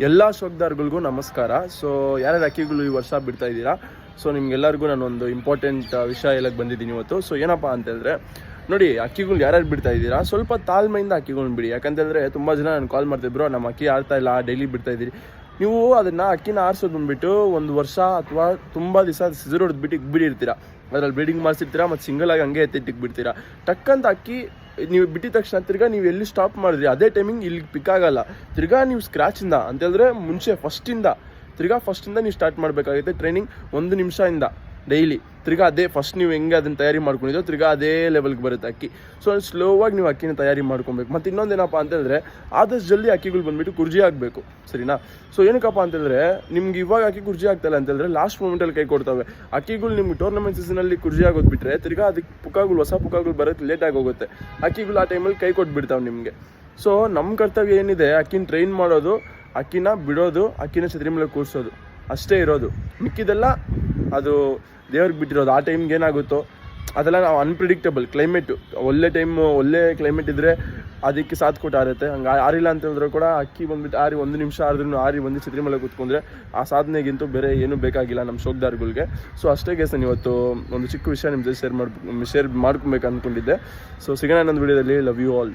ಎಲ್ಲ ಶೋಕ್ದಾರ್ಗಳಿಗೂ ನಮಸ್ಕಾರ. ಸೊ ಯಾರ್ಯಾರು ಅಕ್ಕಿಗಳು ಈ ವರ್ಷ ಬಿಡ್ತಾ ಇದ್ದೀರಾ, ಸೊ ನಿಮ್ಗೆಲ್ಲರಿಗೂ ನಾನೊಂದು ಇಂಪಾರ್ಟೆಂಟ್ ವಿಷಯ ಹೇಳಕ್ಕೆ ಬಂದಿದ್ದೀನಿ ಇವತ್ತು. ಸೊ ಏನಪ್ಪ ಅಂತಂದರೆ, ನೋಡಿ, ಅಕ್ಕಿಗಳು ಯಾರ್ಯಾರು ಬಿಡ್ತಾ ಇದ್ದೀರಾ ಸ್ವಲ್ಪ ತಾಳ್ಮೆಯಿಂದ ಅಕ್ಕಿಗಳನ್ನ ಬಿಡಿ. ಯಾಕಂತಂದರೆ ತುಂಬ ಜನ ನಾನು ಕಾಲ್ ಮಾಡ್ತಿದ್ರು, ನಮ್ಮ ಅಕ್ಕಿ ಆಡ್ತಾ ಇಲ್ಲ, ಡೈಲಿ ಬಿಡ್ತಾ ಇದ್ದೀರಿ. ನೀವು ಅದನ್ನು ಅಕ್ಕಿನ ಆರಿಸೋದು ಬಂದುಬಿಟ್ಟು 1 ವರ್ಷ ಅಥವಾ ತುಂಬ ದಿವಸ ಸಿಜರ್ ಹೊಡೆದ್ಬಿಟ್ಟು ಬಿಡಿರ್ತೀರ. ಅದರಲ್ಲಿ ಬ್ರೀಡಿಂಗ್ ಮಾಡಿಸಿರ್ತೀರ ಮತ್ತು ಸಿಂಗಲ್ ಆಗಿ ಹಂಗೆ ಎತ್ತಿಟ್ಟಿಗೆ ಬಿಡ್ತೀರಾ. ಟಕ್ಕಂತ ಅಕ್ಕಿ ನೀವು ಬಿಟ್ಟಿದ ತಕ್ಷಣ ತಿರ್ಗಾ ನೀವು ಎಲ್ಲಿ ಸ್ಟಾಪ್ ಮಾಡಿದ್ರಿ ಅದೇ ಟೈಮಿಂಗ್ ಇಲ್ಲಿಗೆ ಪಿಕ್ ಆಗಲ್ಲ. ತಿರ್ಗಾ ನೀವು ಸ್ಕ್ರ್ಯಾಚಿಂದ ಅಂತೇಳಿದ್ರೆ ಮುಂಚೆ ಫಸ್ಟಿಂದ ನೀವು ಸ್ಟಾರ್ಟ್ ಮಾಡಬೇಕಾಗುತ್ತೆ ಟ್ರೈನಿಂಗ್ 1 ನಿಮಿಷದಿಂದ ಡೈಲಿ. ತಿರ್ಗಾ ಅದೇ ಫಸ್ಟ್ ನೀವು ಹೆಂಗೆ ಅದನ್ನು ತಯಾರಿ ಮಾಡ್ಕೊಂಡಿದ್ದೋ ತಿರ್ಗಾ ಅದೇ ಲೆವೆಲ್ಗೆ ಬರುತ್ತೆ ಅಕ್ಕಿ. ಸೊ ಸ್ಲೋವಾಗಿ ನೀವು ಅಕ್ಕಿನ ತಯಾರಿ ಮಾಡ್ಕೊಬೇಕು. ಮತ್ತು ಇನ್ನೊಂದೇನಪ್ಪ ಅಂತಂದರೆ, ಆದಷ್ಟು ಜಲ್ದಿ ಅಕ್ಕಿಗಳು ಬಂದುಬಿಟ್ಟು ಕುರ್ಜಿ ಆಗಬೇಕು, ಸರಿನಾ? ಸೊ ಏನಕ್ಕಪ್ಪ ಅಂತಂದರೆ, ನಿಮ್ಗೆ ಇವಾಗ ಅಕ್ಕಿ ಕುರ್ಜಿ ಆಗ್ತಾಯಿಲ್ಲ ಅಂತಂದರೆ ಲಾಸ್ಟ್ ಮೂಮೆಂಟಲ್ಲಿ ಕೈ ಕೊಡ್ತವೆ ಅಕ್ಕಿಗಳು. ನಿಮ್ಗೆ ಟೂರ್ನಮೆಂಟ್ ಸೀಸನಲ್ಲಿ ಕುರ್ಜಿ ಆಗೋದು ಬಿಟ್ಟರೆ ತಿರ್ಗಾ ಅದಕ್ಕೆ ಹೊಸ ಪುಕ್ಕಗಳು ಬರೋಕ್ಕೆ ಲೇಟಾಗಿ ಹೋಗುತ್ತೆ. ಅಕ್ಕಿಗಳು ಆ ಟೈಮಲ್ಲಿ ಕೈ ಕೊಟ್ಬಿಡ್ತಾವೆ ನಿಮಗೆ. ಸೊ ನಮ್ಮ ಕರ್ತವ್ಯ ಏನಿದೆ, ಅಕ್ಕಿನ ಟ್ರೈನ್ ಮಾಡೋದು, ಅಕ್ಕಿನ ಬಿಡೋದು, ಅಕ್ಕಿನ ಛತ್ರಿ ಮೇಲೆ ಕೂರಿಸೋದು ಅಷ್ಟೇ ಇರೋದು. ಮಿಕ್ಕಿದೆಲ್ಲ ಅದು ದೇವ್ರಿಗೆ ಬಿಟ್ಟಿರೋದು. ಆ ಟೈಮ್ಗೆ ಏನಾಗುತ್ತೋ ಅದೆಲ್ಲ ನಾವು ಅನ್ಪ್ರಿಡಿಕ್ಟಬಲ್. ಕ್ಲೈಮೇಟು ಒಳ್ಳೆ ಕ್ಲೈಮೇಟ್ ಇದ್ದರೆ ಅದಕ್ಕೆ ಸಾಥ್ ಕೊಟ್ಟು ಆರುತ್ತೆ. ಹಂಗೆ ಆರಿಲ್ಲ ಅಂತಂದ್ರೆ ಕೂಡ ಅಕ್ಕಿ ಬಂದುಬಿಟ್ಟು ಆರಿ 1 ನಿಮಿಷ ಆದ್ರೂ ಆರಿ ಬಂದು ಛತ್ರಿ ಮೇಲೆ ಕೂತ್ಕೊಂಡ್ರೆ ಆ ಸಾಧನೆಗಿಂತೂ ಬೇರೆ ಏನೂ ಬೇಕಾಗಿಲ್ಲ ನಮ್ಮ ಶೋಕ್ದಾರ್ಗಳಿಗೆ. ಸೊ ಅಷ್ಟೇ ಗೈಸ್, ನಾನು ಇವತ್ತು ಒಂದು ಚಿಕ್ಕ ವಿಷಯ ನಿಮ್ಮ ಜೊತೆ ಶೇರ್ ಮಾಡ್ಕೊಬೇಕು ಅಂದ್ಕೊಂಡಿದ್ದೆ. ಸೊ ಸಿಗೋಣ ಇನ್ನೊಂದು ವಿಡಿಯೋದಲ್ಲಿ. Love you all.